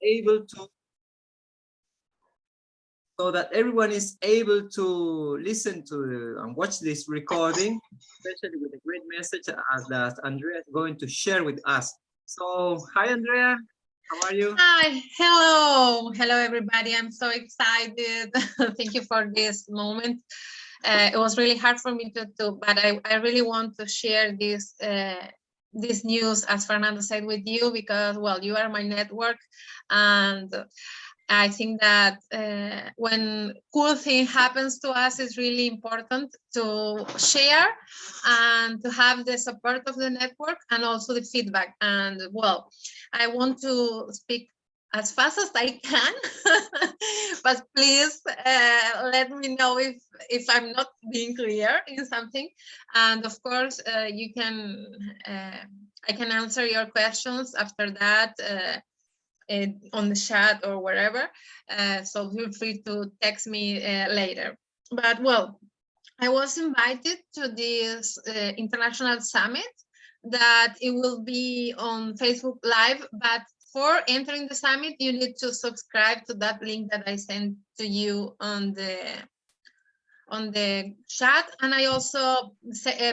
able to, so that everyone is able to listen to and watch this recording, especially with a great message that Andrea is going to share with us. So, hi, Andrea. How are you? Hi, hello everybody. I'm so excited. Thank you for this moment. It was really hard for me to but I really want to share this news, as Fernando said, with you, because, well, you are my network, and I think that when cool thing happens to us, it's really important to share and to have the support of the network and also the feedback. And, well, I want to speak as fast as I can, but please let me know if I'm not being clear in something. And of course, you can I can answer your questions after that on the chat or wherever. So feel free to text me later. But, well, I was invited to this international summit that it will be on Facebook Live, but for entering the summit, you need to subscribe to that link that I sent to you on the chat. And I also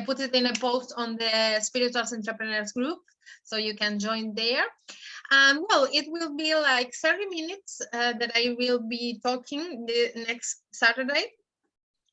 put it in a post on the Spiritual Entrepreneurs group, so you can join there. And, well, it will be like 30 minutes that I will be talking the next Saturday.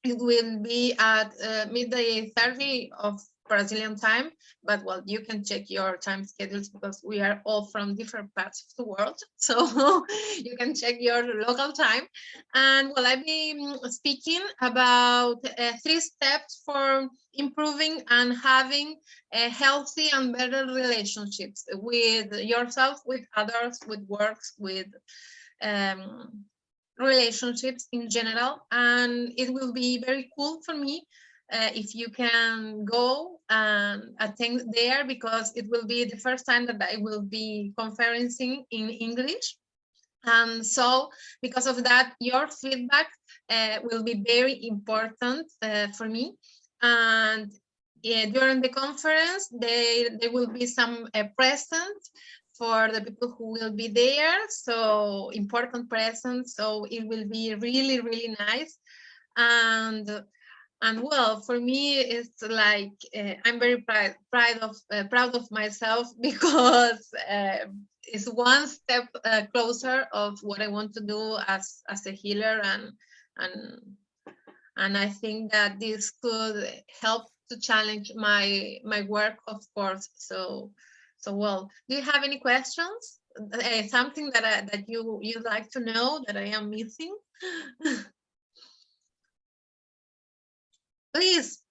It will be at midday 30 of Brazilian time, but, well, you can check your time schedules because we are all from different parts of the world, so you can check your local time. And, well, I've been speaking about 3 steps for improving and having healthy and better relationships with yourself, with others, with works, with relationships in general. And it will be very cool for me if you can go and attend there, because it will be the first time that I will be conferencing in English. And so because of that, your feedback will be very important for me. And during the conference, there will be some presents for the people who will be there, so important presents. So it will be really, really nice. And, well, for me, it's like I'm very proud of myself, because it's one step closer of what I want to do as a healer, and I think that this could help to challenge my work, of course. So, well, do you have any questions? Something that you'd like to know that I am missing? Please,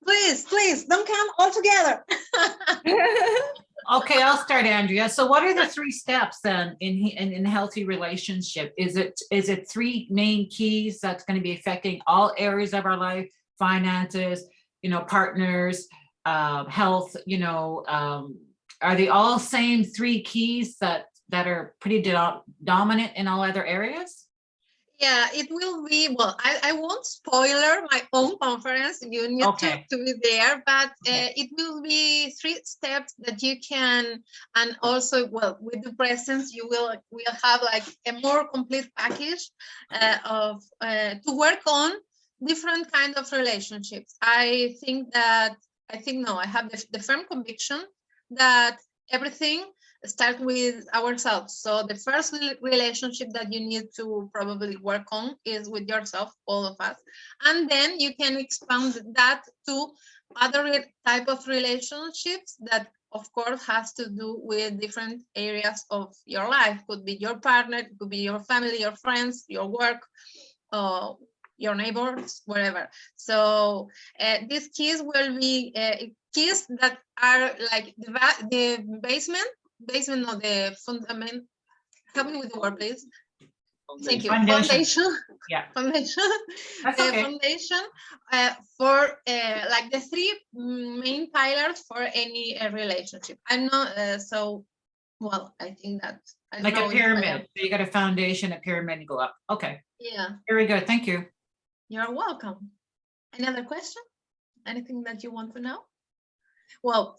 don't come all together. Okay, I'll start, Andrea. So what are the 3 steps then in healthy relationship? Is it 3 main keys that's going to be affecting all areas of our life? Finances, partners, health, are they all same 3 keys that are pretty dominant in all other areas? Yeah, it will be, well, I won't spoiler my own conference. You need to be there, but it will be 3 steps that you can, and also, well, with the presence, we'll have like a more complete package of to work on different kind of relationships. I have the firm conviction that everything start with ourselves. So the first relationship that you need to probably work on is with yourself, all of us. And then you can expand that to other type of relationships that, of course, has to do with different areas of your life. Could be your partner, it could be your family, your friends, your work, your neighbors, whatever. So these keys will be keys that are like the basement, no, the fundament. Help me with the word, please. Thank you. Foundation. Yeah. Foundation. That's the okay. Foundation for like the 3 main pillars for any relationship. I'm not so well. I think that like a pyramid. So you got a foundation, a pyramid, and go up. Okay. Yeah. Very good. Thank you. You're welcome. Any other question? Anything that you want to know? Well,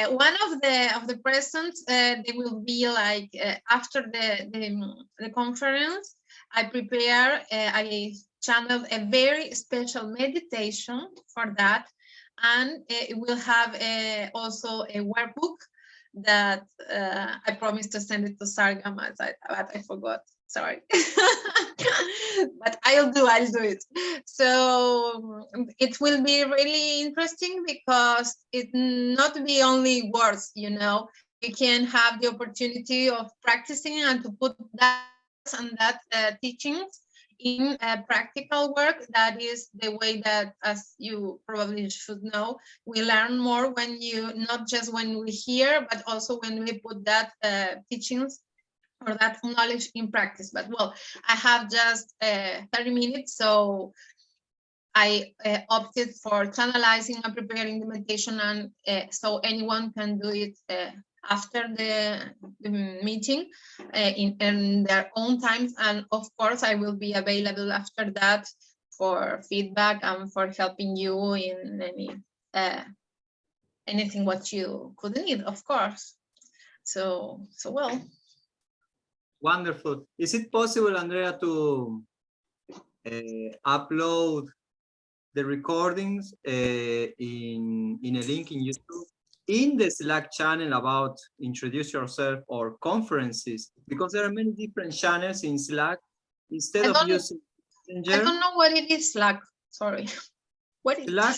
one of the presents, they will be like after the conference. I prepare, I channel a very special meditation for that, and it will have also a workbook that I promised to send it to Sargam, but I forgot. Sorry, but I'll do it. So it will be really interesting because it not be only words, you know. You can have the opportunity of practicing and to put that and that teachings in practical work. That is the way that, as you probably should know, we learn more when you, not just when we hear, but also when we put that teachings or that knowledge in practice. But well, I have just 30 minutes, so I opted for channelizing and preparing the meditation, and so anyone can do it after the meeting in their own times. And of course, I will be available after that for feedback and for helping you in any anything what you could need, of course. So well. Wonderful. Is it possible, Andrea, to upload the recordings in a link in YouTube in the Slack channel about introduce yourself or conferences? Because there are many different channels in Slack. Instead of using Messenger, I don't know what it is, Slack. Sorry. What is Slack?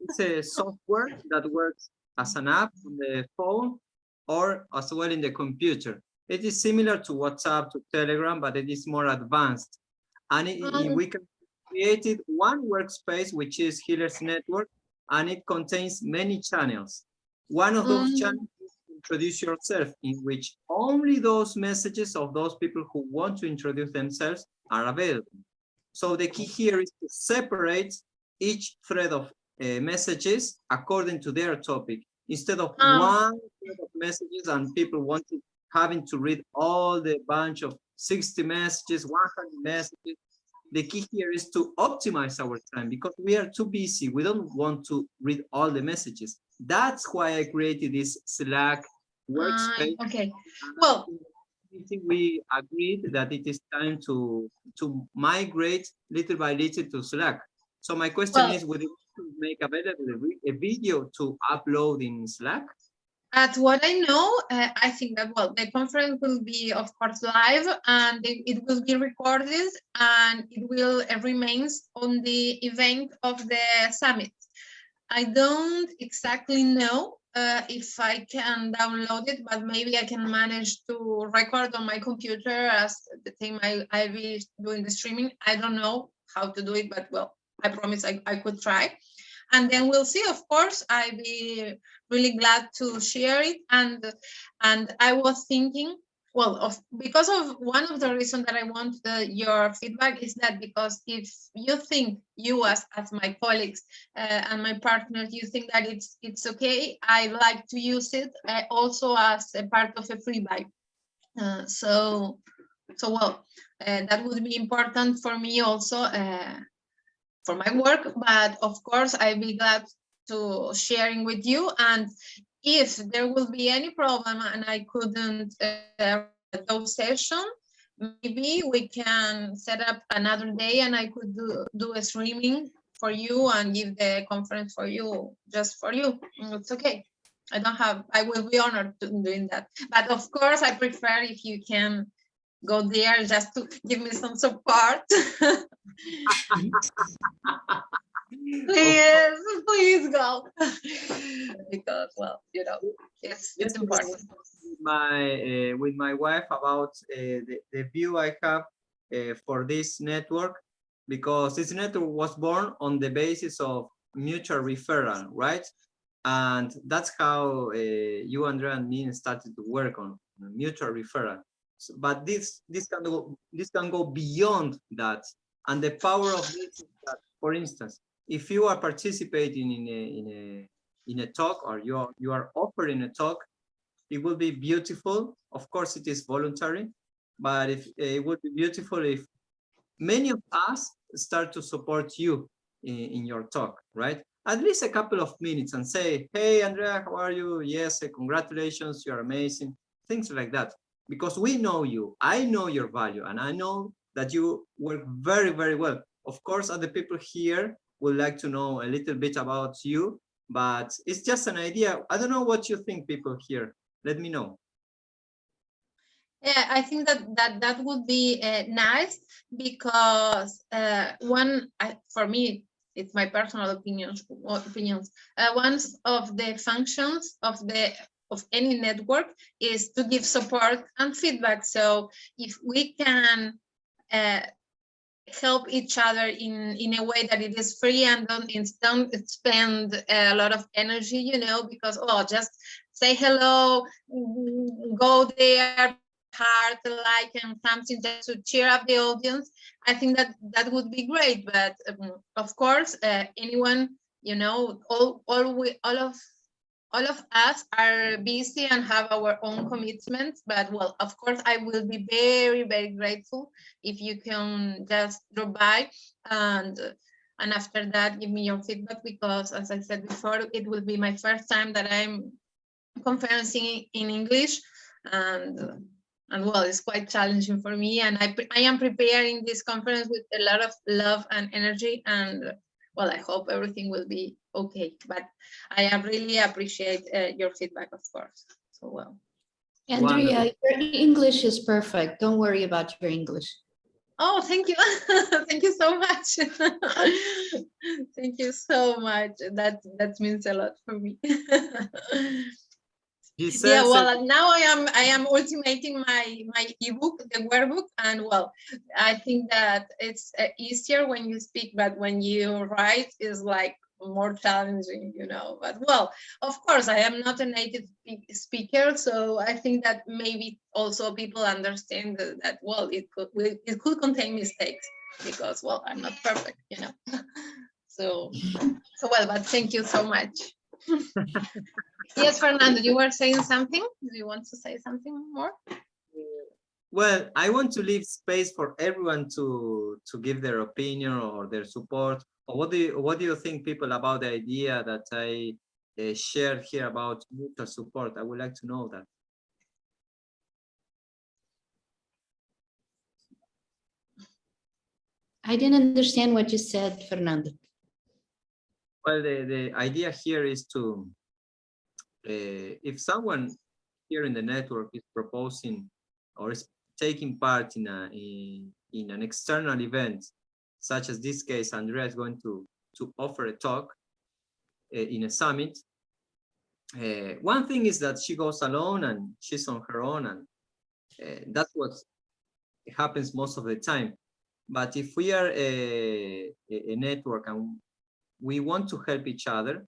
It's a software that works as an app on the phone or as well in the computer. It is similar to WhatsApp, to Telegram, but it is more advanced. And we can create one workspace, which is Healers Network, and it contains many channels. One of those channels is introduce yourself, in which only those messages of those people who want to introduce themselves are available. So the key here is to separate each thread of messages according to their topic, instead of one thread of messages and people having to read all the bunch of 60 messages, 100 messages. The key here is to optimize our time because we are too busy. We don't want to read all the messages. That's why I created this Slack workspace. Okay. Well, I think we agreed that it is time to migrate little by little to Slack. So my question is, would you make available a video to upload in Slack? At what I know, I think that, well, the conference will be, of course, live, and it will be recorded, and it will remains on the event of the summit. I don't exactly know if I can download it, but maybe I can manage to record on my computer as the time I be doing the streaming. I don't know how to do it, but well, I promise I could try. And then we'll see. Of course, I'd be really glad to share it. And I was thinking, well, because of one of the reasons that I want your feedback is that because if you think, you as my colleagues and my partners, you think that it's okay, I like to use it also as a part of a free buy. So well, that would be important for me also. For my work, but of course I'd be glad to sharing with you. And if there will be any problem and I couldn't those session, maybe we can set up another day and I could do a streaming for you and give the conference for you, just for you. It's okay. I will be honored to doing that. But of course I prefer if you can go there just to give me some support. Please go. Because, well, you know, it's important. With my wife about the view I have for this network, because this network was born on the basis of mutual referral, right? And that's how you, Andrea, and me started to work on mutual referral. So, but this can go beyond that, and the power of this is that, for instance, if you are participating in a talk, or you are offering a talk, it will be beautiful. Of course, it is voluntary, but if it would be beautiful if many of us start to support you in your talk, right? at least a couple of minutes and say, hey, Andrea, how are you? Yes, congratulations, you're amazing. Things like that. Because we know you, I know your value, and I know that you work very, very well. Of course, other people here would like to know a little bit about you, but it's just an idea. I don't know what you think, people here. Let me know. Yeah, I think that would be nice, because for me, it's my personal opinions. One of the functions of any network is to give support and feedback. So if we can help each other in a way that it is free and don't spend a lot of energy, you know, because just say hello, go there, heart, like, and something just to cheer up the audience. I think that would be great. But of course, anyone, you know, all of us are busy and have our own commitments. But well, of course, I will be very, very grateful if you can just drop by and after that give me your feedback, because as I said before, it will be my first time that I'm conferencing in English, and well, it's quite challenging for me, and I am preparing this conference with a lot of love and energy, and well, I hope everything will be okay. But I really appreciate your feedback, of course. So well. Andrea, your English is perfect. Don't worry about your English. Oh, thank you. Thank you so much. Thank you so much. That means a lot for me. Yeah, well, now I am ultimating my ebook, the workbook, and well, I think that it's easier when you speak, but when you write is like more challenging, you know. But well, of course, I am not a native speaker, so I think that maybe also people understand that well, it could contain mistakes, because well, I'm not perfect, you know. So well, but thank you so much. Yes, Fernando, you were saying something. Do you want to say something more? Well, I want to leave space for everyone to give their opinion or their support. Or what do you think, people, about the idea that I shared here about mutual support? I would like to know that. I didn't understand what you said, Fernando. Well, the idea here is to, if someone here in the network is proposing or is taking part in an external event, such as this case, Andrea is going to offer a talk in a summit. One thing is that she goes alone and she's on her own, and that's what happens most of the time. But if we are a network and we want to help each other,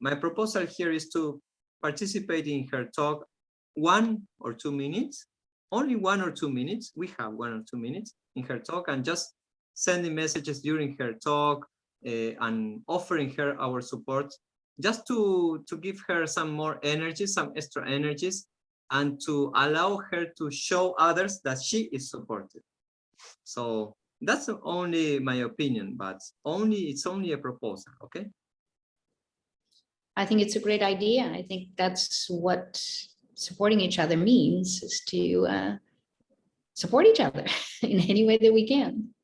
my proposal here is to participate in her talk 1 or 2 minutes, only 1 or 2 minutes. We have 1 or 2 minutes in her talk, and just sending messages during her talk and offering her our support, just to give her some more energy, some extra energies, and to allow her to show others that she is supported. So that's only my opinion, but it's only a proposal, okay? I think it's a great idea. I think that's what supporting each other means, is to support each other in any way that we can.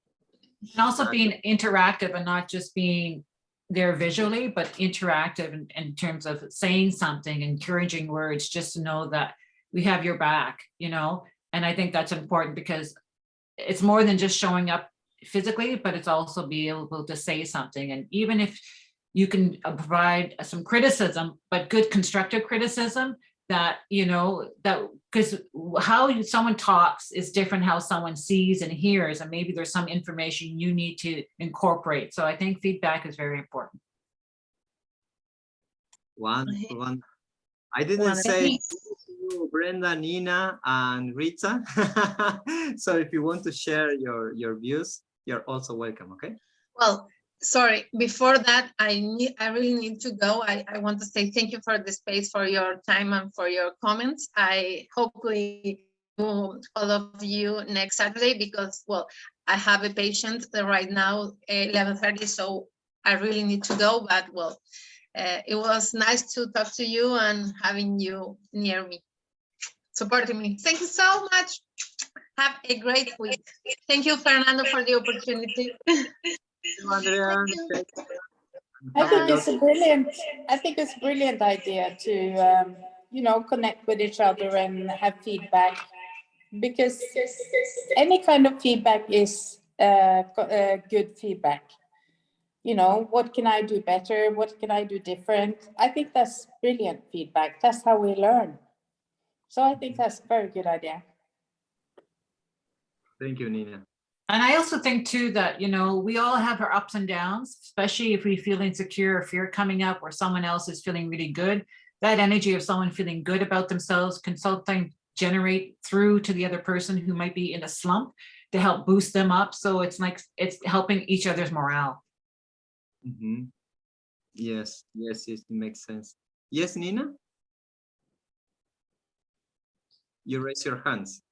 And also being interactive and not just being there visually, but interactive in terms of saying something, encouraging words, just to know that we have your back, you know? And I think that's important, because it's more than just showing up physically, but it's also being able to say something. And even if you can provide some criticism, but good constructive criticism, that, you know, that, because how someone talks is different how someone sees and hears, and maybe there's some information you need to incorporate. So I think feedback is very important. One. I didn't say Brenda, Nina, and Rita. So if you want to share your views, you're also welcome, okay? Well, sorry, before that, I really need to go. I want to say thank you for the space, for your time, and for your comments. I hopefully all of you next Saturday, because well, I have a patient right now 11:30, so I really need to go, but well, it was nice to talk to you and having you near me, supporting me. Thank you so much. Have a great week. Thank you, Fernando, for the opportunity. Andrea, Thank you. I think Bye. it's a brilliant. I think it's a brilliant idea to connect with each other and have feedback, because any kind of feedback is good feedback. What can I do better? What can I do different? I think that's brilliant feedback. That's how we learn. So I think that's a very good idea. thank you, Nina. And I also think too that, we all have our ups and downs, especially if we feel insecure or fear coming up, or someone else is feeling really good. That energy of someone feeling good about themselves can sometimes generate through to the other person who might be in a slump to help boost them up. So it's like, it's helping each other's morale. Mm-hmm. Yes, it makes sense. Yes, Nina? You raise your hands.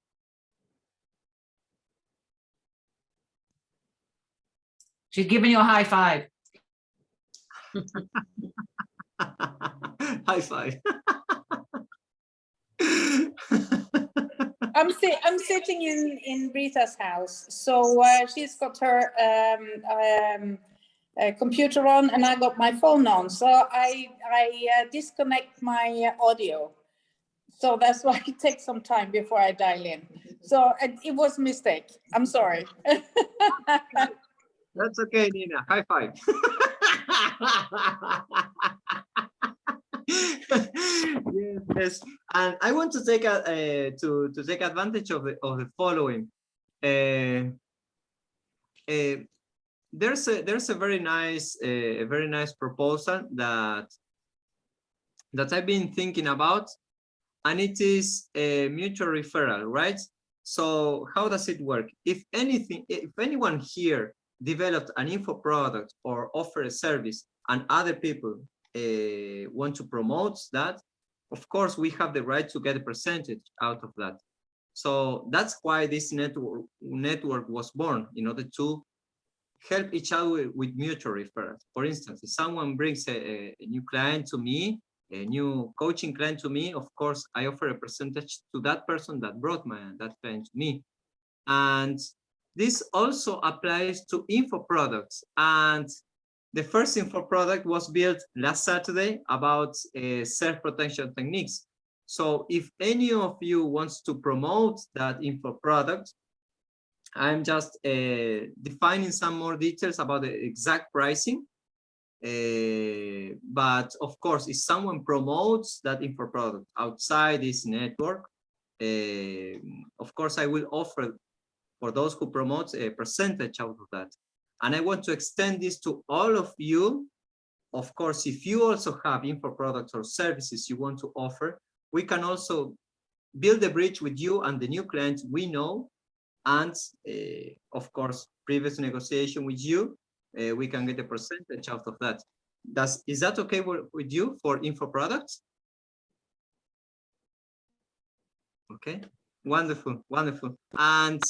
She's giving you a high five. High five. I'm sitting in Rita's house, so she's got her computer on, and I got my phone on. So I disconnect my audio. So that's why it takes some time before I dial in. So it was a mistake. I'm sorry. That's okay, Nina. High five. Yes. And I want to take to take advantage of the following. There's a very nice proposal that I've been thinking about, and it is a mutual referral, right? So how does it work? If anyone here developed an info product or offer a service, and other people want to promote that, of course we have the right to get a percentage out of that. So that's why this network was born, in order to help each other with mutual referrals. For instance, if someone brings a new client to me, a new coaching client to me, of course I offer a percentage to that person that brought that client to me. And this also applies to info products. And the first info product was built last Saturday about self-protection techniques. So if any of you wants to promote that info product, I'm just defining some more details about the exact pricing. But of course, if someone promotes that info product outside this network, of course, I will offer for those who promote a percentage out of that. And I want to extend this to all of you. Of course, if you also have info products or services you want to offer, we can also build a bridge with you and the new clients we know. And of course, previous negotiation with you, we can get a percentage out of that. Is that okay with you for info products? Okay, wonderful. And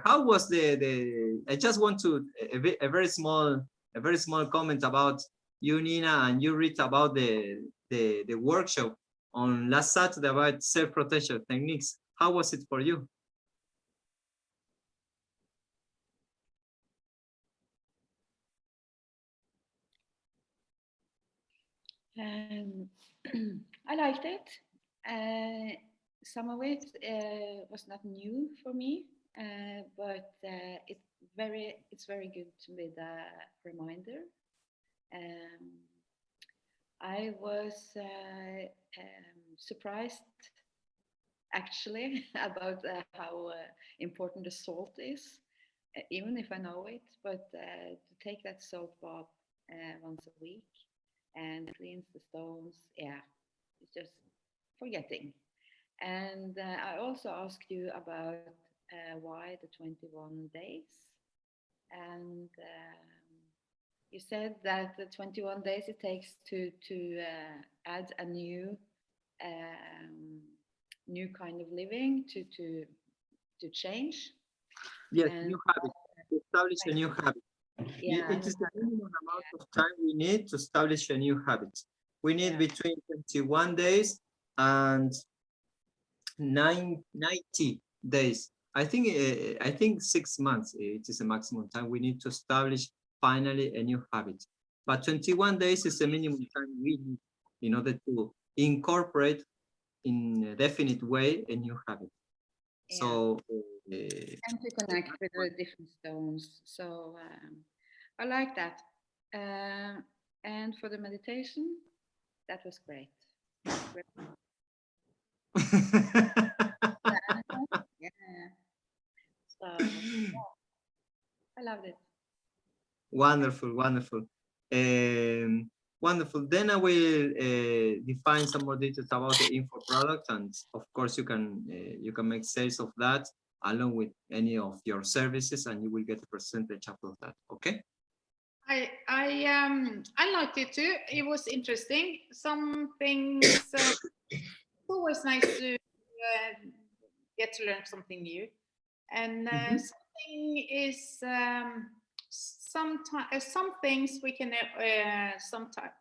how was I just want to a very small comment about you, Nina, and you, Rita, about the workshop on last Saturday about self-protection techniques. How was it for you? I liked it. Some of it was not new for me, but it's very good with a reminder. I was surprised actually about how important the salt is, even if I know it, but to take that salt bath once a week and cleanse the stones, yeah, it's just forgetting. And I also asked you about why the 21 days, and you said that the 21 days it takes to add a new kind of living to change. Yes, And new habit. Establish a new habit. Yeah. It is the minimum amount of time we need to establish a new habit. We need Yeah. between 21 days and 90 days. I think 6 months it is the maximum time we need to establish finally a new habit. But 21 days is the minimum time we need in order to incorporate in a definite way a new habit. Yeah. So And to connect with the different stones. So I like that. And for the meditation, that was great. Yeah. So yeah, I loved it. Wonderful, wonderful. Wonderful. Then I will define some more details about the info product, and of course you can make sales of that along with any of your services, and you will get a percentage out of that. Okay. I liked it too. It was interesting. Some things it's always nice to get to learn something new, and something is sometimes some things we can sometimes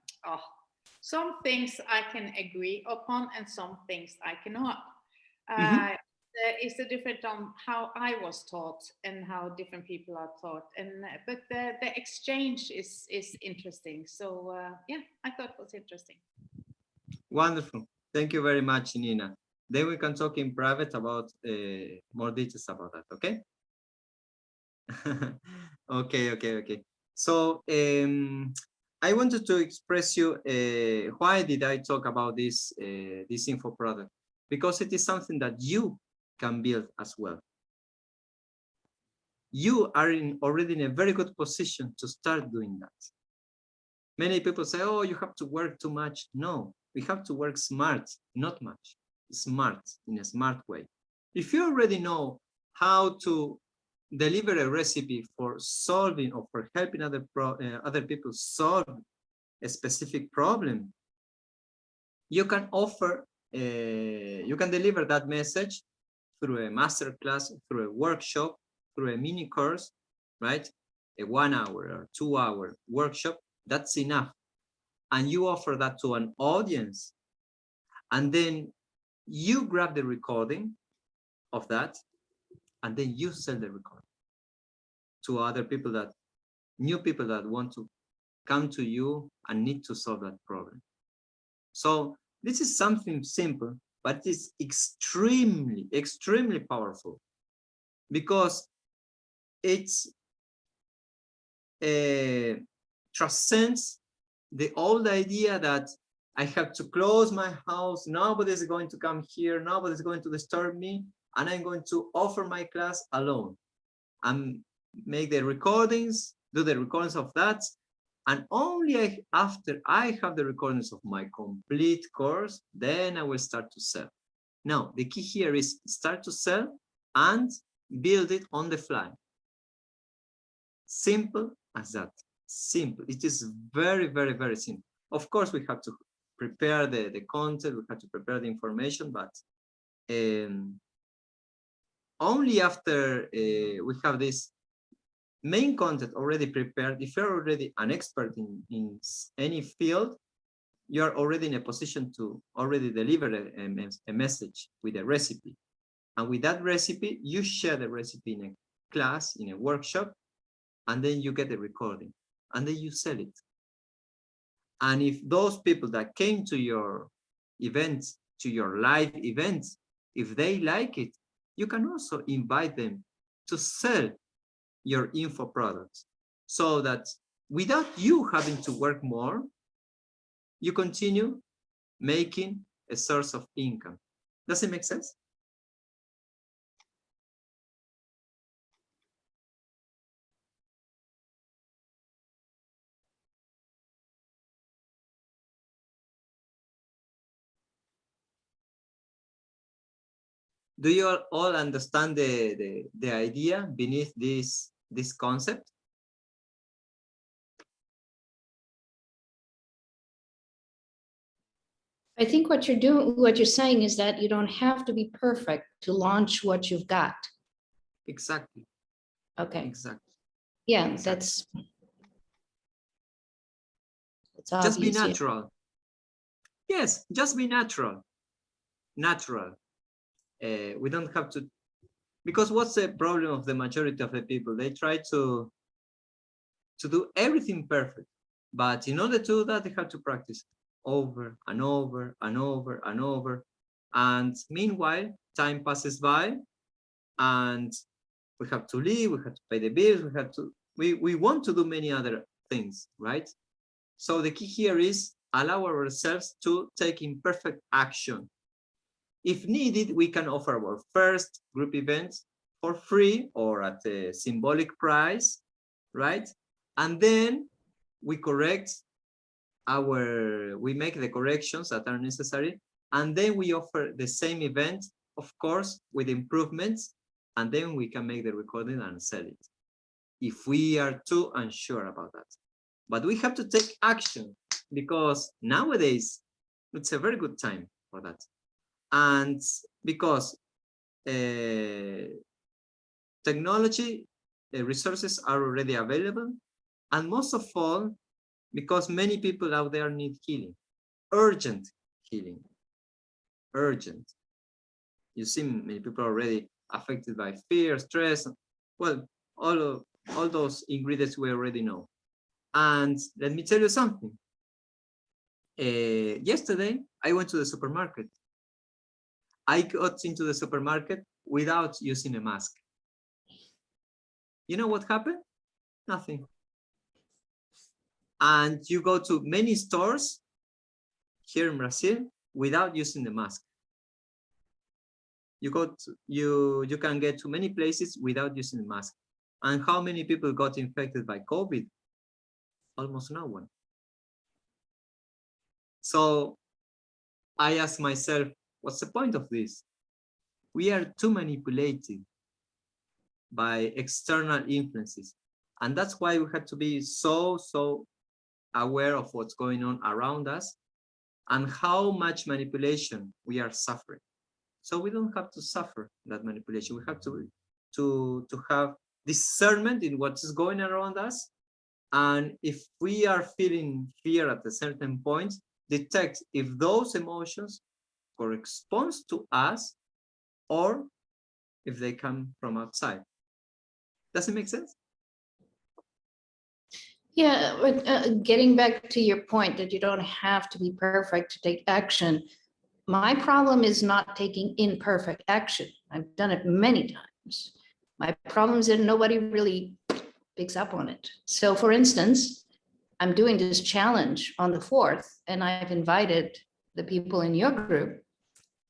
some things I can agree upon and some things I cannot. It's a different on how I was taught and how different people are taught, and but the exchange is interesting. So yeah, I thought it was interesting. Wonderful. Thank you very much, Nina. Then we can talk in private about more details about that. Okay. Okay. So I wanted to express you why did I talk about this this info product, because it is something that you can build as well. You are already in a very good position to start doing that. Many people say, oh, you have to work too much. No, we have to work smart, not much. Smart, in a smart way. If you already know how to deliver a recipe for solving or for helping other people solve a specific problem, you can offer, you can deliver that message through a master class, through a workshop, through a mini course, right? A 1 hour or 2 hour workshop, that's enough. And you offer that to an audience, and then you grab the recording of that, and then you sell the recording to other people, that new people that want to come to you and need to solve that problem. So this is something simple, but it is extremely powerful, because it's transcends the old idea that I have to close my house, nobody's going to come here, nobody's going to disturb me, and I'm going to offer my class alone and make the recordings, do the recordings of that, and only after I have the recordings of my complete course, then I will start to sell. Now, the key here is start to sell and build it on the fly. Simple as that. Simple. It is very simple. Of course, we have to prepare the content, we have to prepare the information, but only after we have this main content already prepared, if you're already an expert in any field, you're already in a position to already deliver a message with a recipe. And with that recipe, you share the recipe in a class, in a workshop, and then you get the recording, and then you sell it. And if those people that came to your events, to your live events, if they like it, you can also invite them to sell your info products, so that without you having to work more, you continue making a source of income. Does it make sense? Do you all understand the idea beneath this concept? I think what you're saying is that you don't have to be perfect to launch what you've got. Exactly. Okay. Exactly. Yeah, Exactly. that's It's Just be obvious, yeah. natural. Yes, just be natural. Natural. We don't have to, because what's the problem of the majority of the people? They try to do everything perfect, but in order to do that, they have to practice over and over and over and over. And meanwhile, time passes by, and we have to leave, we have to pay the bills, we want to do many other things, right? So the key here is allow ourselves to take imperfect action. If needed, we can offer our first group event for free or at a symbolic price, right? And then we make the corrections that are necessary, and then we offer the same event, of course, with improvements, and then we can make the recording and sell it if we are too unsure about that. But we have to take action, because nowadays it's a very good time for that. And because technology resources are already available, and most of all, because many people out there need healing, urgent healing, urgent. You see many people already affected by fear, stress, well, all those ingredients we already know. And let me tell you something. Yesterday, I went to the supermarket. I got into the supermarket without using a mask. You know what happened? Nothing. And you go to many stores here in Brazil without using the mask. You can get to many places without using the mask. And how many people got infected by COVID? Almost no one. So I asked myself, what's the point of this? We are too manipulated by external influences. And that's why we have to be so aware of what's going on around us and how much manipulation we are suffering. So we don't have to suffer that manipulation. We have to have discernment in what is going around us. And if we are feeling fear at a certain point, detect if those emotions correspond to us or if they come from outside. Does it make sense? Yeah, but getting back to your point that you don't have to be perfect to take action. My problem is not taking imperfect action. I've done it many times. My problem is that nobody really picks up on it. So for instance, I'm doing this challenge on the 4th, and I've invited the people in your group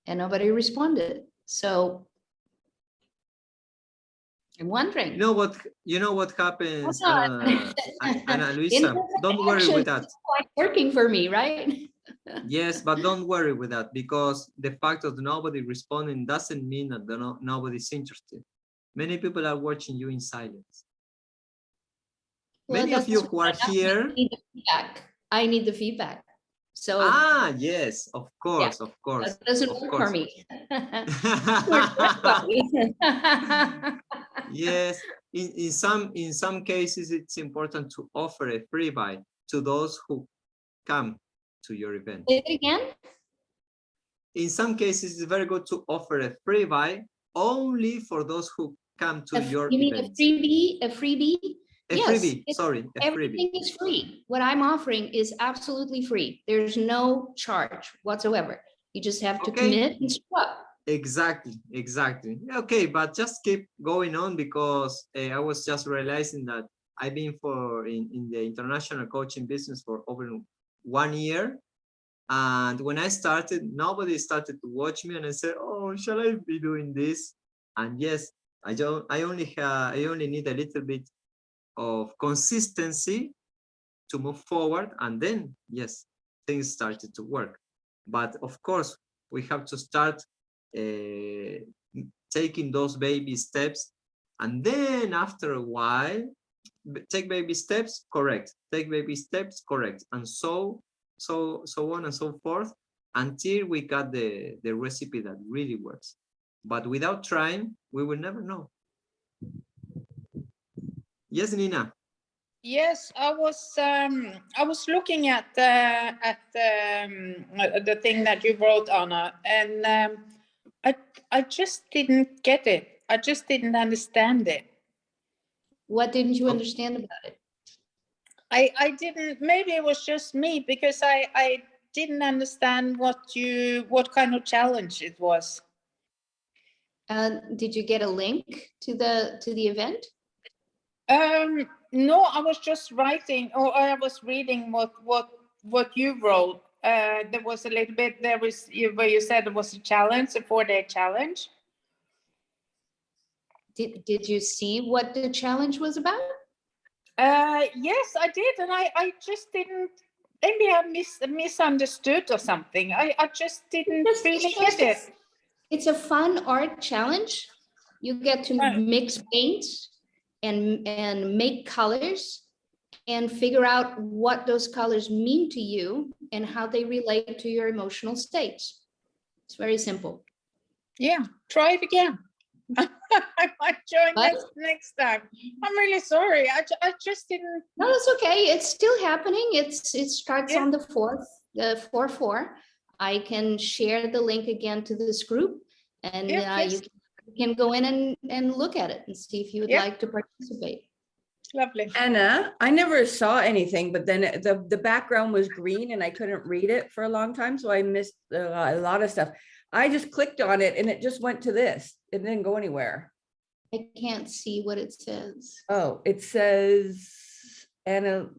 and nobody responded. So I'm wondering. You know what happens, Hold on. Ana Luisa, Imperfect don't worry action with that. is quite working for me, right? Yes, but don't worry with that, because the fact of nobody responding doesn't mean that nobody's interested. Many people are watching you in silence. Well, Many of you that's who are here. I need the feedback. I need the feedback. So Yes, of course, of course. that doesn't of work course. for me. Works for everybody. Yes, in some cases, it's important to offer a free buy to those who come to your event. Say it again. In some cases, it's very good to offer a free buy only for those who come to your You mean event. a freebie? A freebie? A Yes, freebie, sorry, a everything freebie. is free. What I'm offering is absolutely free. There's no charge whatsoever. You just have to commit and show up. Exactly. Okay, but just keep going on, because I was just realizing that I've been in the international coaching business for over 1 year. And when I started, nobody started to watch me, and I said, oh, shall I be doing this? And yes, I only need a little bit of consistency to move forward, and then yes, things started to work. But of course, we have to start taking those baby steps, and then after a while, take baby steps, correct, take baby steps, correct, and so on and so forth, until we got the recipe that really works. But without trying, we will never know. Yes, Nina. Yes, I was looking at the thing that you wrote, Anna, and I just didn't get it. I just didn't understand it. What didn't you understand about it? I didn't. Maybe it was just me because I didn't understand what kind of challenge it was. Did you get a link to the event? No, I was just writing, or I was reading what you wrote. There was a little bit there was where you said it was a challenge, a 4-day challenge. Did you see what the challenge was about? Yes, I did, and I just didn't. Maybe I misunderstood or something. I just didn't really get it. It's a fun art challenge. You get to mix paints and make colors and figure out what those colors mean to you and how they relate to your emotional states. It's very simple. Yeah, try it again. I might join What? next time. I'm really sorry. I just didn't. No, that's okay. It's still happening. It starts Yeah. on the 4th, the 4/4. I can share the link again to this group, and Yes. you can go in and look at it and see if you would Yeah. like to participate. Lovely. Anna, I never saw anything, but then the background was green and I couldn't read it for a long time, so I missed a lot of stuff. I just clicked on it and it just went to this. It didn't go anywhere. I can't see what it says. Oh, it says Anna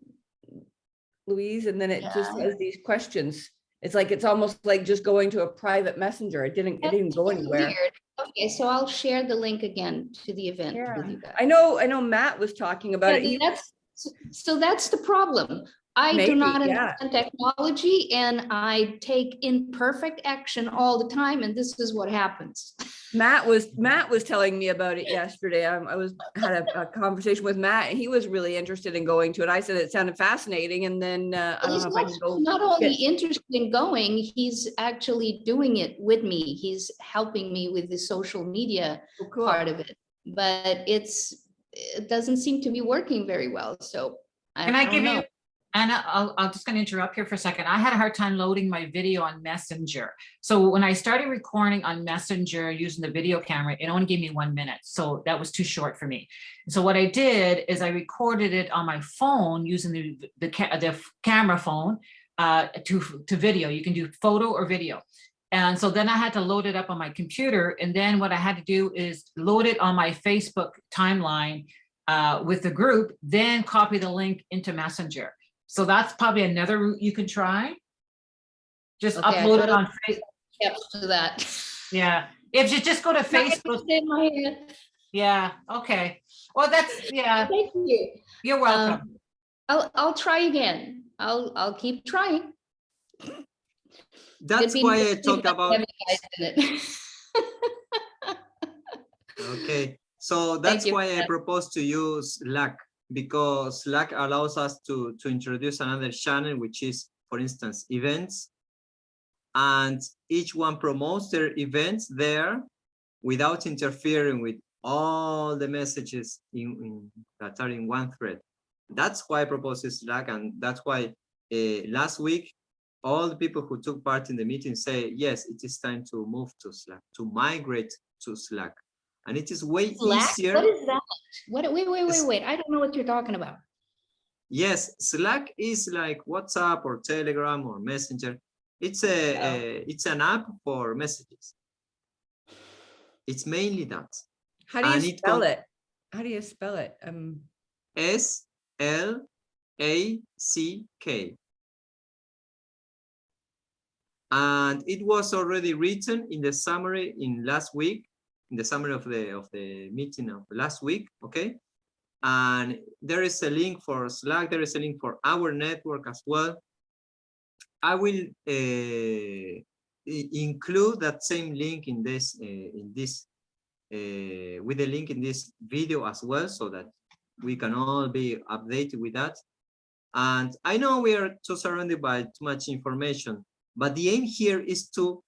Louise, and then it just Yeah. says these questions. It's like, it's almost like just going to a private messenger. It didn't go That's anywhere. weird. Okay, so I'll share the link again to the event Yeah. with you guys. I know Matt was talking about it. So that's the problem. I do Maybe, not yeah. understand technology and I take imperfect action all the time, and this is what happens. Matt was telling me about it yesterday. I had a conversation with Matt, and he was really interested in going to it. I said it sounded fascinating, and then I don't He's know if I can go. not only get- interested in going, he's actually doing it with me. He's helping me with the social media Oh, cool. part of it, but it doesn't seem to be working very well. So Can I don't give know. you, Anna, I'll just gonna interrupt here for a second. I had a hard time loading my video on Messenger. So when I started recording on Messenger using the video camera, it only gave me 1 minute. So that was too short for me. So what I did is I recorded it on my phone using the camera phone to video. You can do photo or video. And so then I had to load it up on my computer. And then what I had to do is load it on my Facebook timeline with the group, then copy the link into Messenger. So that's probably another route you can try. Just Okay, I upload got it on Facebook. Steps to that. Yeah, if you just go to Facebook. In my head. Yeah, okay. Well, that's, yeah, Thank you. you're welcome. I'll try again. I'll keep trying. That's It'd be why nice I if talk I about. have you guys in it. Okay, so that's you, why I Matt. propose to use Slack, because Slack allows us to introduce another channel, which is, for instance, events. And each one promotes their events there without interfering with all the messages that are in one thread. That's why I propose Slack, and that's why last week, all the people who took part in the meeting say, yes, it is time to move to Slack, to migrate to Slack. And it is way Slack? easier. What is that? Wait. I don't know what you're talking about. Yes, Slack is like WhatsApp or Telegram or Messenger. It's it's an app for messages. It's mainly that. How do you And it spell it? How do you spell it? SLACK. And it was already written in the summary in last week, in the summary of the meeting of last week, okay? And there is a link for Slack, there is a link for our network as well. I will include that same link in this with the link in this video as well, so that we can all be updated with that. And I know we are too surrounded by too much information, but the aim here is to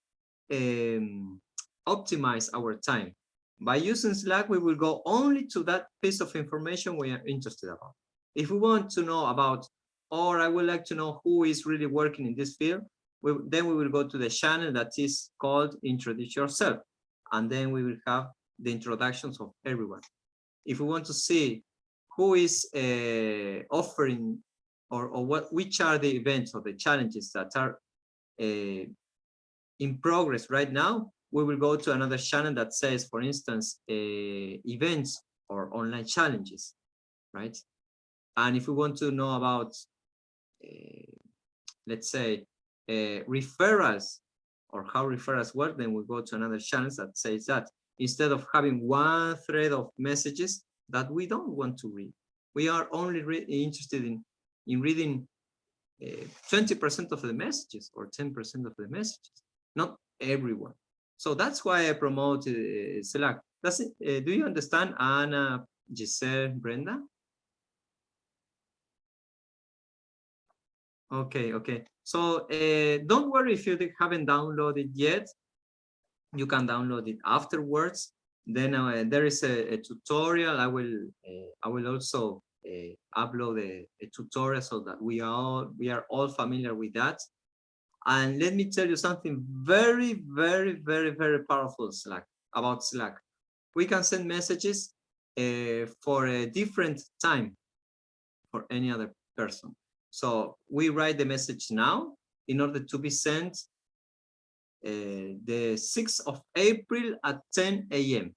optimize our time. By using Slack, we will go only to that piece of information we are interested about. If we want to know about, or I would like to know who is really working in this field, then we will go to the channel that is called Introduce Yourself. And then we will have the introductions of everyone. If we want to see who is offering or which are the events or the challenges that are in progress right now, we will go to another channel that says, for instance, events or online challenges, right? And if we want to know about, let's say, referrals or how referrals work, then we go to another channel that says that instead of having one thread of messages that we don't want to read, we are only interested in reading 20% of the messages or 10% of the messages, not everyone. So that's why I promote Slack. Do you understand, Anna, Giselle, Brenda? Okay. So don't worry if you haven't downloaded yet. You can download it afterwards. Then there is a tutorial. I will also upload a tutorial so that we are all familiar with that. And let me tell you something very, very, very, very powerful about Slack. We can send messages for a different time for any other person. So we write the message now in order to be sent the 6th of April at 10 a.m.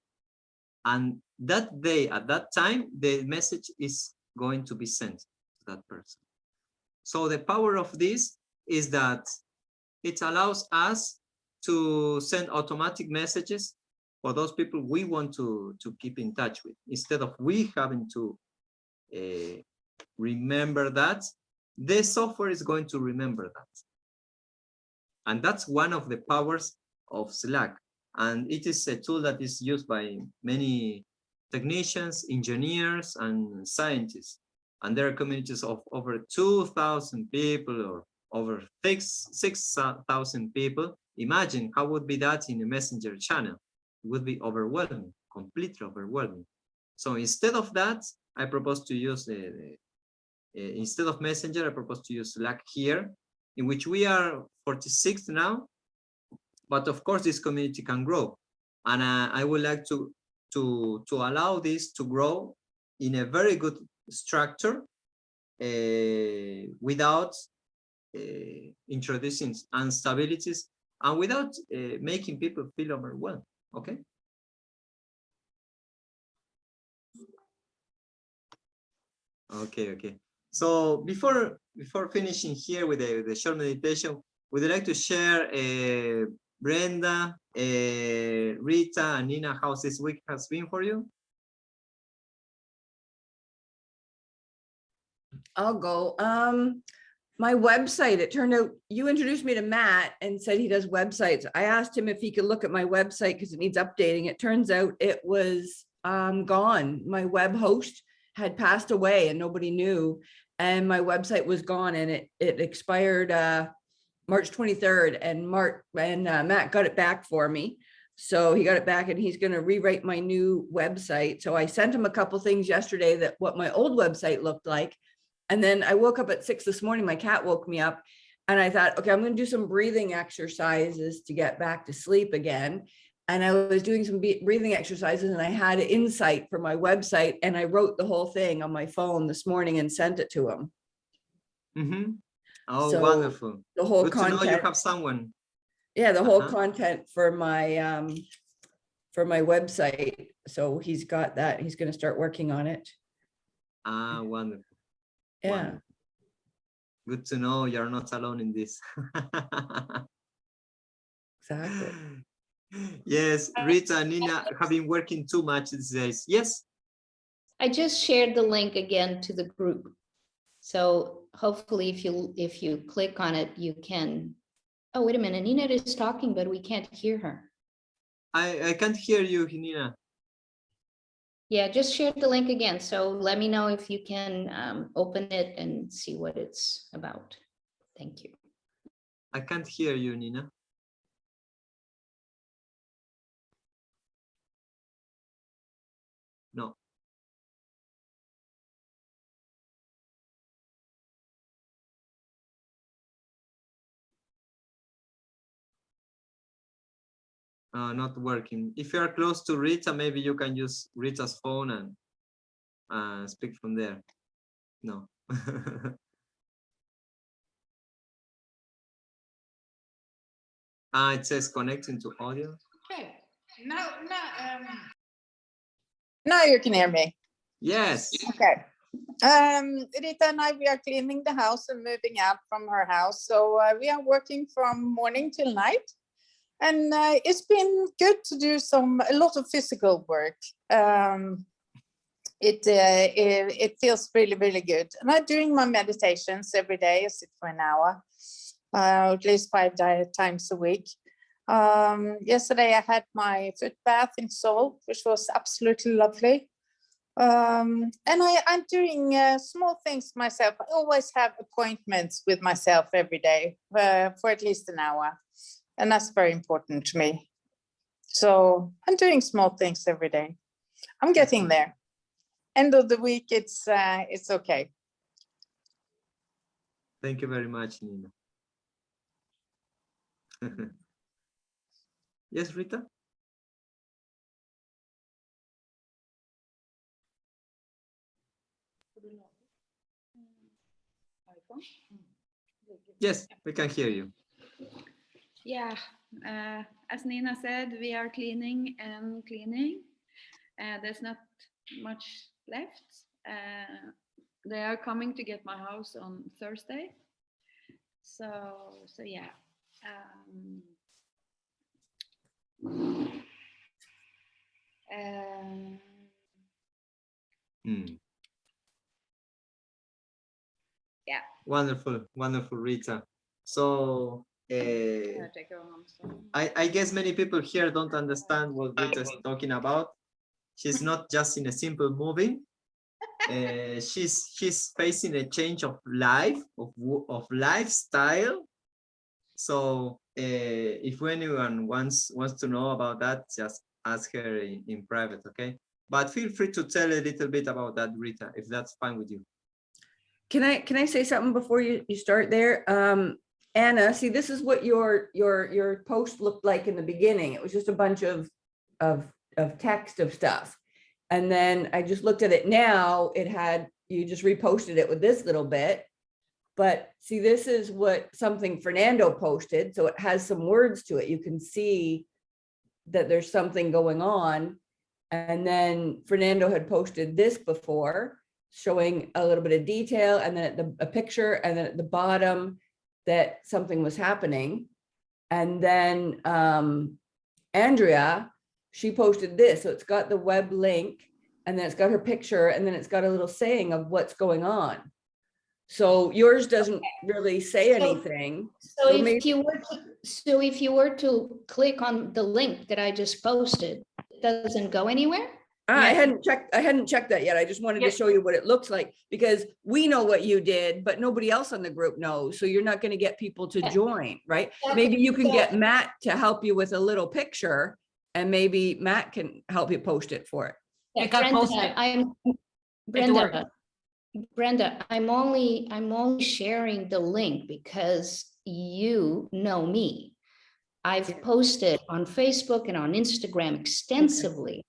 And that day, at that time, the message is going to be sent to that person. So the power of this is that it allows us to send automatic messages for those people we want to keep in touch with, instead of we having to remember that. The software is going to remember that. And that's one of the powers of Slack. And it is a tool that is used by many technicians, engineers, and scientists. And there are communities of over 2,000 people or over 6,000 people. Imagine how would be that in a messenger channel. It would be overwhelming, completely overwhelming. So instead of that, I propose to use instead of Messenger, I propose to use Slack here, in which we are 46 now. But of course, this community can grow, and I would like to allow this to grow in a very good structure without introducing instabilities and without making people feel overwhelmed. Okay. Okay. So before finishing here with the short meditation, would you like to share Brenda, Rita, and Nina, how this week has been for you? I'll go. My website, it turned out you introduced me to Matt and said he does websites. I asked him if he could look at my website because it needs updating. It turns out it was gone. My web host had passed away and nobody knew. And my website was gone and it expired March 23rd, and Matt got it back for me. So he got it back and he's going to rewrite my new website. So I sent him a couple things yesterday that what my old website looked like. And then I woke up at 6 this morning, my cat woke me up and I thought, okay, I'm going to do some breathing exercises to get back to sleep again. And I was doing some breathing exercises and I had an insight for my website and I wrote the whole thing on my phone this morning and sent it to him. Mm-hmm. Oh, So wonderful. the whole Good content, to know you have someone. yeah, the whole content for my website. So he's got that. He's going to start working on it. Ah, wonderful. Yeah. Wonderful. Good to know you're not alone in this. Exactly. Yes, Rita and Nina have been working too much these days. Yes. I just shared the link again to the group. So hopefully if you click on it, you can, oh, wait a minute, Nina is talking, but we can't hear her. I can't hear you, Nina. Yeah, just share the link again. So let me know if you can open it and see what it's about. Thank you. I can't hear you, Nina. No. Not working. If you are close to Rita, maybe you can use Rita's phone and speak from there. No. It says connecting to audio. Okay. Now you can hear me. Yes. Okay. Rita and I, we are cleaning the house and moving out from her house. So we are working from morning till night. And it's been good to do a lot of physical work. It feels really, really good. And I'm doing my meditations every day. I sit for an hour, at least 5 times a week. Yesterday I had my foot bath in Seoul, which was absolutely lovely. And I'm doing small things myself. I always have appointments with myself every day for at least an hour. And that's very important to me. So I'm doing small things every day. I'm getting there. End of the week, it's okay. Thank you very much, Nina. Yes, Rita? Yes, we can hear you. Yeah, as Nina said, we are cleaning and cleaning. There's not much left. They are coming to get my house on Thursday. So yeah. Yeah. Wonderful, wonderful, Rita. So I guess many people here don't understand what Rita is talking about. She's not just in a simple moving. She's facing a change of life, of lifestyle. So if anyone wants to know about that, just ask her in private, okay? But feel free to tell a little bit about that, Rita, if that's fine with you. Can I say something before you start there? Anna, see, this is what your post looked like in the beginning. It was just a bunch of text of stuff. And then I just looked at it now, you just reposted it with this little bit. But see, this is something Fernando posted. So it has some words to it. You can see that there's something going on. And then Fernando had posted this before, showing a little bit of detail, and then a picture, and then at the bottom that something was happening. And then Andrea, she posted this. So it's got the web link, and then it's got her picture, and then it's got a little saying of what's going on. So yours doesn't really say anything. So if you were to click on the link that I just posted, it doesn't go anywhere? I hadn't checked that yet. I just wanted to show you what it looks like, because we know what you did, but nobody else on the group knows. So you're not going to get people to join, right? Maybe you can get Matt to help you with a little picture, and maybe Matt can help you post it for it. It got posted. Brenda, I'm only sharing the link because you know me. I've posted on Facebook and on Instagram extensively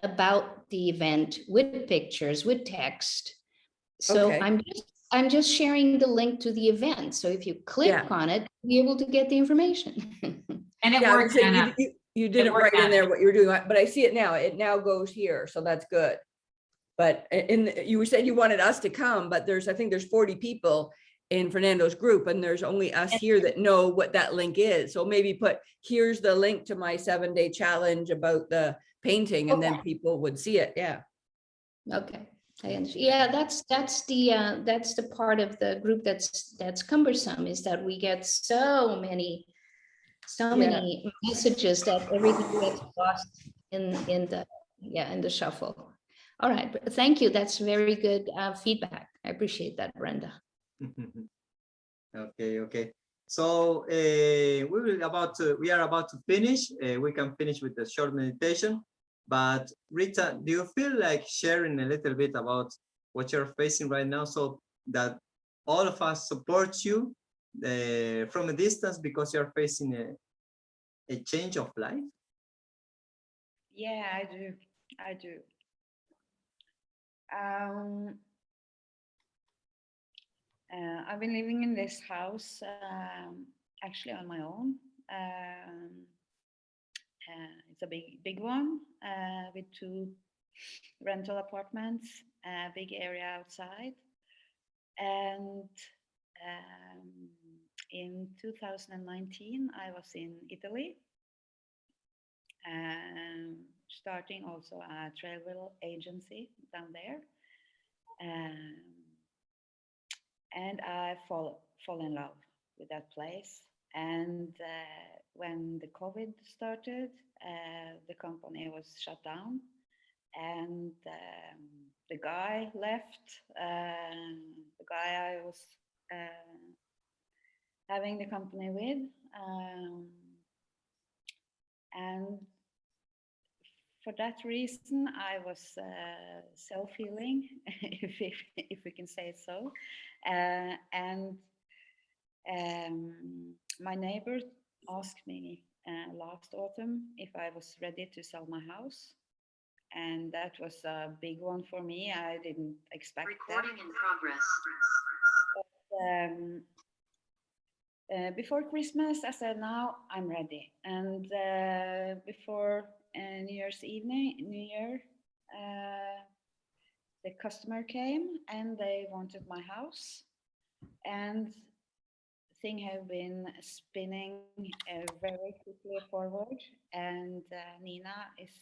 about the event with pictures, with text. So I'm just sharing the link to the event. So if you click on it, you'll be able to get the information. And it worked. You didn't write in there what you were doing, but I see it now. It now goes here, so that's good. But you said you wanted us to come, but I think there's 40 people in Fernando's group, and there's only us here that know what that link is. So maybe here's the link to my 7-day challenge about the painting, and then people would see it. Yeah. Okay. Yeah, that's the part of the group that's cumbersome, is that we get so many messages that everything gets lost in the shuffle. All right, thank you. That's very good feedback. I appreciate that, Brenda. Okay. So we are about to finish. We can finish with the short meditation. But Rita, do you feel like sharing a little bit about what you're facing right now, so that all of us support you from a distance, because you're facing a change of life? Yeah, I do. I do. Um, I've been living in this house actually on my own. It's a big one with 2 rental apartments, a big area outside. And in 2019, I was in Italy, starting also a travel agency down there. And I fall in love with that place. And when the COVID started, the company was shut down, and the guy left. The guy I was having the company with, and for that reason, I was self-healing, if we can say so. And my neighbor asked me last autumn if I was ready to sell my house. And that was a big one for me. I didn't expect Recording that. in progress. But, before Christmas, I said, now I'm ready. And before New Year's evening, the customer came and they wanted my house. And things have been spinning very quickly forward. And Nina is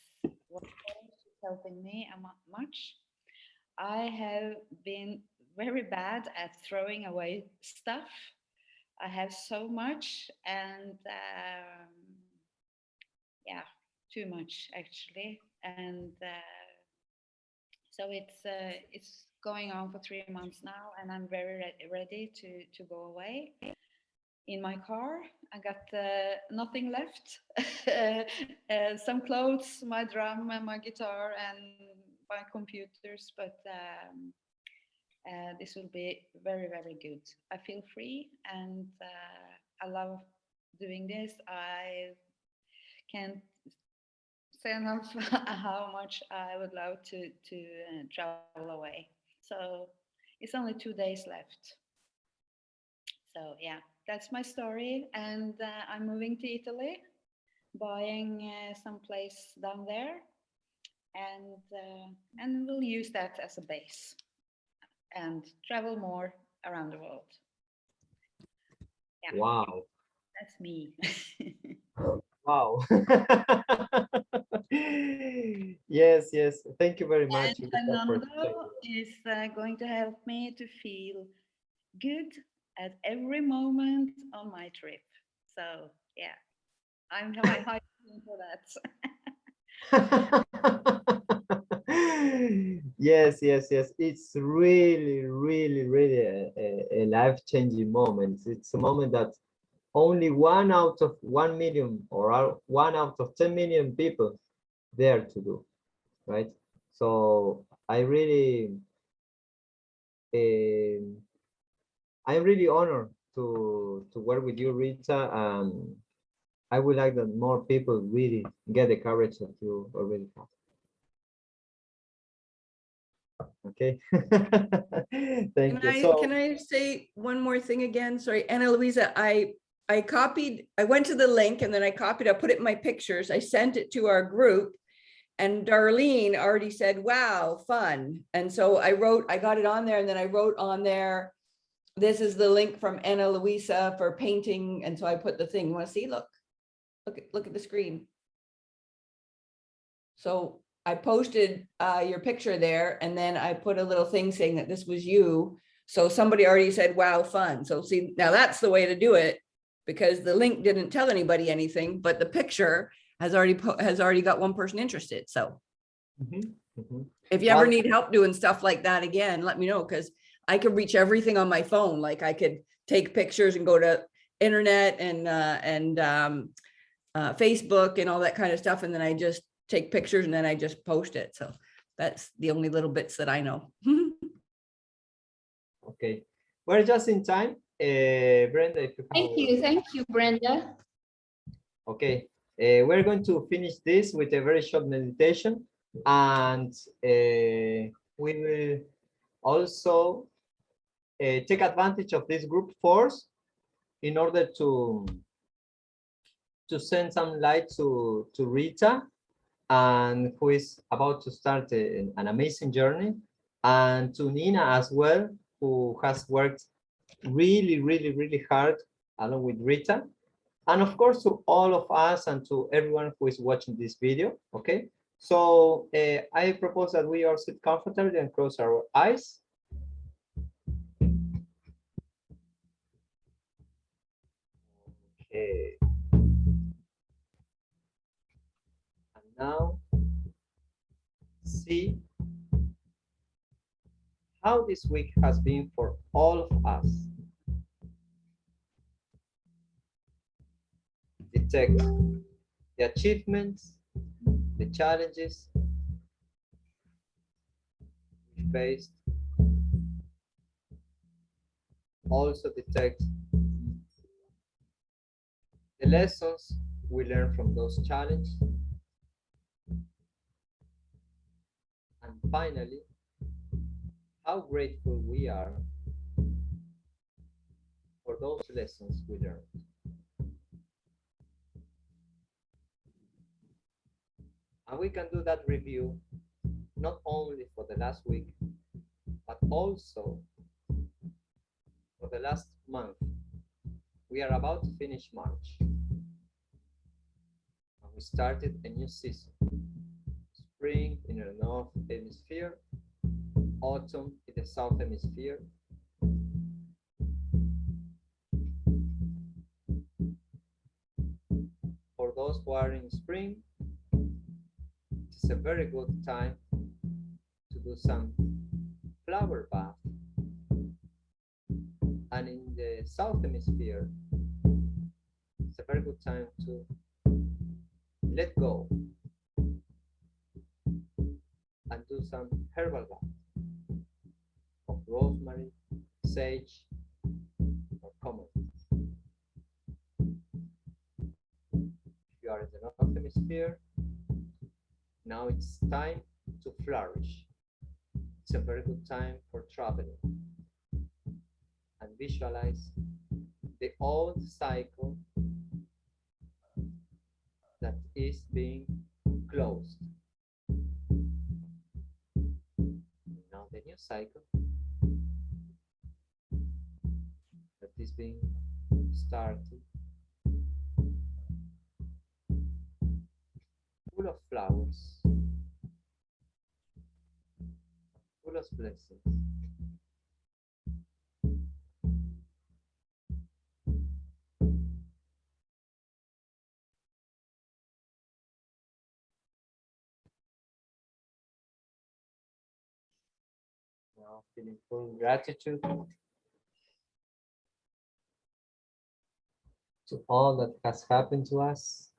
wonderful. She's helping me much. I have been very bad at throwing away stuff. I have so much, and yeah, too much actually. And so it's going on for 3 months now, and I'm very ready to go away. In my car, I got nothing left. Some clothes, my drum, and my guitar, and my computers, but this will be very, very good. I feel free, and I love doing this. I can't say enough how much I would love to travel away. So it's only 2 days left. So yeah, that's my story, and I'm moving to Italy, buying some place down there, and we'll use that as a base and travel more around the world. Yeah. Wow. That's me. Wow. Yes, yes. Thank you very much. And Elisa, for Fernando is going to help me to feel good at every moment on my trip. So yeah, I'm high for that. Yes, yes, yes. It's really, really, really a life-changing moment. It's a moment that only 1 out of 1 million or 1 out of 10 million people dare to do, right? So I'm really honored to work with you, Rita. I would like that more people really get the courage that you already have. Okay. Thank you. So Can I say one more thing again? Sorry, Anna Luisa, I went to the link and then I copied, I put it in my pictures. I sent it to our group, and Darlene already said, wow, fun. And so I got it on there, and then I wrote on there, this is the link from Anna Luisa for painting. And so I put the thing, you want to see? Look at the screen. So I posted your picture there, and then I put a little thing saying that this was you. So somebody already said, wow, fun. So see, now that's the way to do it, because the link didn't tell anybody anything, but the picture has already got one person interested. So if you ever need help doing stuff like that again, let me know, because I could reach everything on my phone. Like I could take pictures and go to internet and Facebook and all that kind of stuff. And then I just take pictures and then I just post it. So that's the only little bits that I know. okay, we're just in time. Brenda, if you Thank you, Brenda. okay. We're going to finish this with a very short meditation, and we will also take advantage of this group force in order to send some light to Rita, and who is about to start an amazing journey, and to Nina as well, who has worked really hard along with Rita, and of course to all of us and to everyone who is watching this video. Okay, so I propose that we all sit comfortably and close our eyes. Okay. And now see how this week has been for all of us. Detect the achievements, the challenges we faced. Also detect the lessons we learned from those challenges. And finally, how grateful we are for those lessons we learned. And we can do that review not only for the last week, but also for the last month. We are about to finish March. And we started a new season. Spring in the North Hemisphere, autumn in the South Hemisphere. For those who are in spring, it's a very good time to do some flower bath. And in the South Hemisphere, it's a very good time to let go and do some herbal bath of rosemary, sage, or common. If you are in the North Hemisphere, now it's time to flourish. It's a very good time for traveling and visualize the old cycle that is being closed. Now the new cycle that is being started, full of flowers, full of blessings. Now feeling full gratitude to all that has happened to us.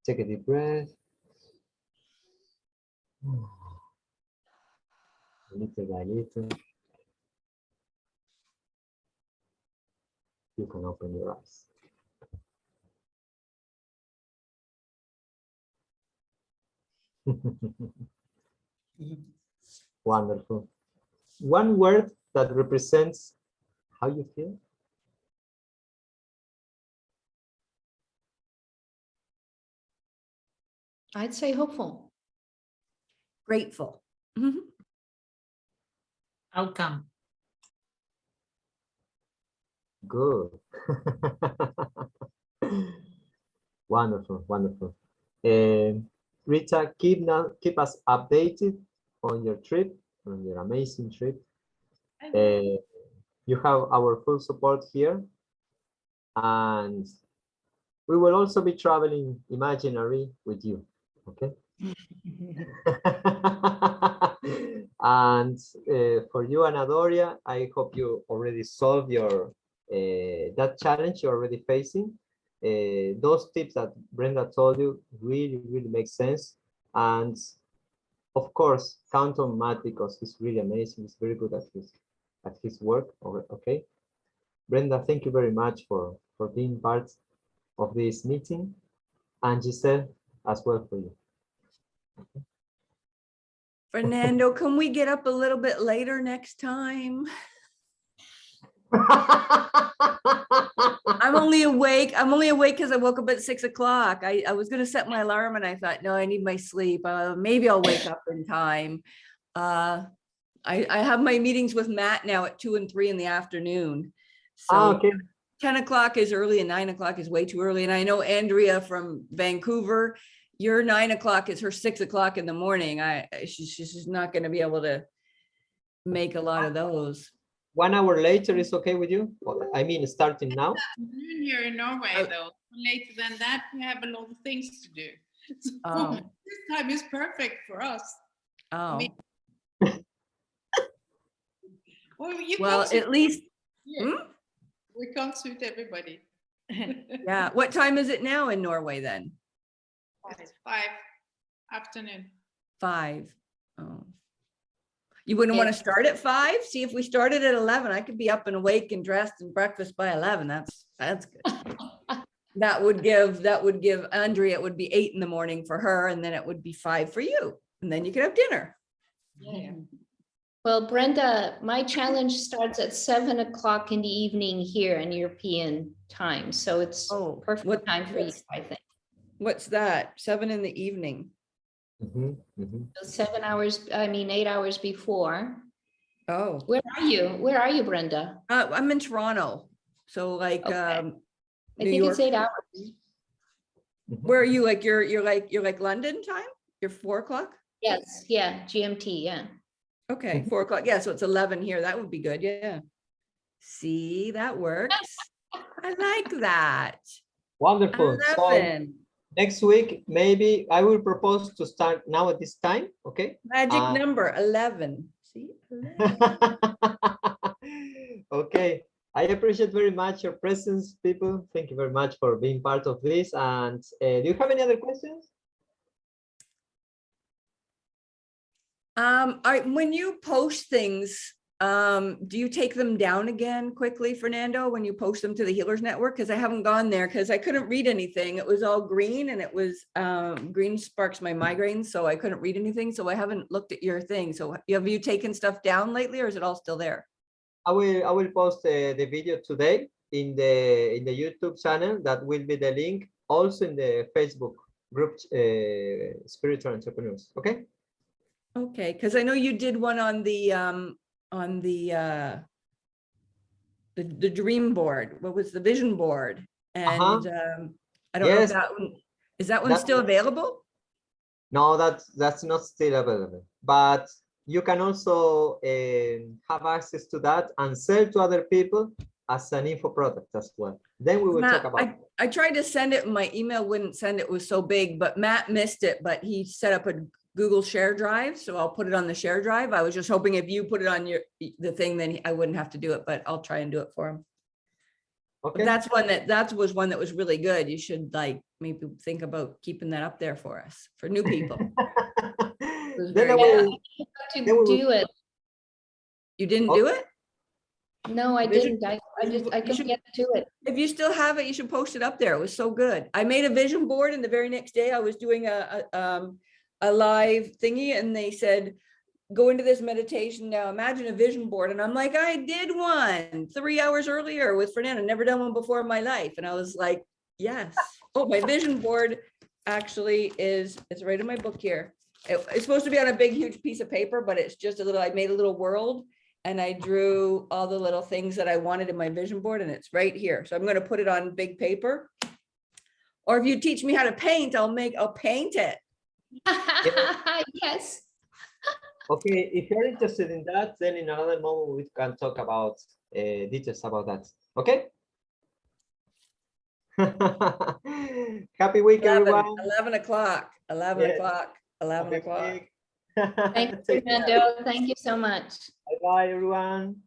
Take a deep breath. Little by little, you can open your eyes. Wonderful. One word that represents how you feel. I'd say hopeful. Grateful. Outcome. Good. Wonderful, wonderful. Rita, keep us updated on your trip, on your amazing trip. You have our full support here, and we will also be traveling imaginary with you. Okay. And for you and Adoria, I hope you already solved your that challenge you're already facing. Those tips that Brenda told you really make sense. And of course, count on Matt because he's really amazing. He's very good at his work. Okay, Brenda, thank you very much for being part of this meeting, and Giselle as well for you. Fernando, can we get up a little bit later next time? I'm only awake because I woke up at 6 o'clock. I was gonna set my alarm and I thought, no, I need my sleep. Maybe I'll wake up in time. I have my meetings with Matt now at 2 and 3 in the afternoon. So Okay. 10 o'clock is early and 9 o'clock is way too early. And I know Andrea from Vancouver, your 9 o'clock is her 6 o'clock in the morning. She's just not going to be able to make a lot of those. 1 hour later is okay with you? I mean, starting now? Afternoon here in Norway, though. Later than that, we have a lot of things to do. So Oh. this time is perfect for us. Oh, mean, You well, can't suit at least, everybody. We can't suit everybody. yeah. What time is it now in Norway then? It's 5 afternoon. 5. Oh. You wouldn't want to start at 5? See, if we started at 11, I could be up and awake and dressed and breakfast by 11. That's good. That would give Andrea, it would be 8 in the morning for her, and then it would be 5 for you. And then you could have dinner. Yeah. Well, Brenda, my challenge starts at 7 o'clock in the evening here in European time. So it's Oh, perfect time for you, I think. What's that? 7 in the evening. So 7 hours, 8 hours before. Oh, Where are you? Where are you, Brenda? I'm in Toronto. So like, Okay. I New think York. it's 8 hours. Where are you? Like, you're like London time? You're 4 o'clock? Yes, yeah, GMT, yeah. Okay, 4 o'clock. Yeah, so it's 11 here. That would be good. Yeah. See, that works. I like that. Wonderful. So 11. next week, maybe I will propose to start now at this time. Okay. Magic number 11. See? 11. Okay. I appreciate very much your presence, people. Thank you very much for being part of this. And do you have any other questions? When you post things, do you take them down again quickly, Fernando, when you post them to the Healers Network? Because I haven't gone there because I couldn't read anything. It was all green, and it was green sparks my migraines, so I couldn't read anything. So I haven't looked at your thing. So have you taken stuff down lately, or is it all still there? I will post the video today in the YouTube channel. That will be the link. Also in the Facebook group, Spiritual Entrepreneurs. Okay. Okay, because I know you did one on the dream board. What was the vision board? And I don't know if that one is that one still available? No, that's not still available. But you can also have access to that and sell to other people as an info product as well. Then we will talk about. I tried to send it, and my email wouldn't send. It was so big, but Matt missed it. But he set up a Google Share Drive, so I'll put it on the Share Drive. I was just hoping if you put it on the thing, then I wouldn't have to do it, but I'll try and do it for him. Okay. But that was one that was really good. You should like maybe think about keeping that up there for us, for new people. Then I will do it. You didn't do it? No, I didn't. I couldn't get to it. If you still have it, you should post it up there. It was so good. I made a vision board, and the very next day I was doing a live thingy, and they said, go into this meditation now, imagine a vision board. And I'm like, I did one 3 hours earlier with Fernando, never done one before in my life. And I was like, yes. Oh, my vision board actually it's right in my book here. It's supposed to be on a big, huge piece of paper, but it's just I made a little world, and I drew all the little things that I wanted in my vision board, and it's right here. So I'm going to put it on big paper. Or if you teach me how to paint, I'll paint it. Yes. Okay, if you're interested in that, then in another moment we can talk about details about that. Okay. Happy week, everyone. 11 o'clock. 11 o'clock. 11 o'clock. Thank you, Fernando. Thank you so much. Bye-bye, everyone.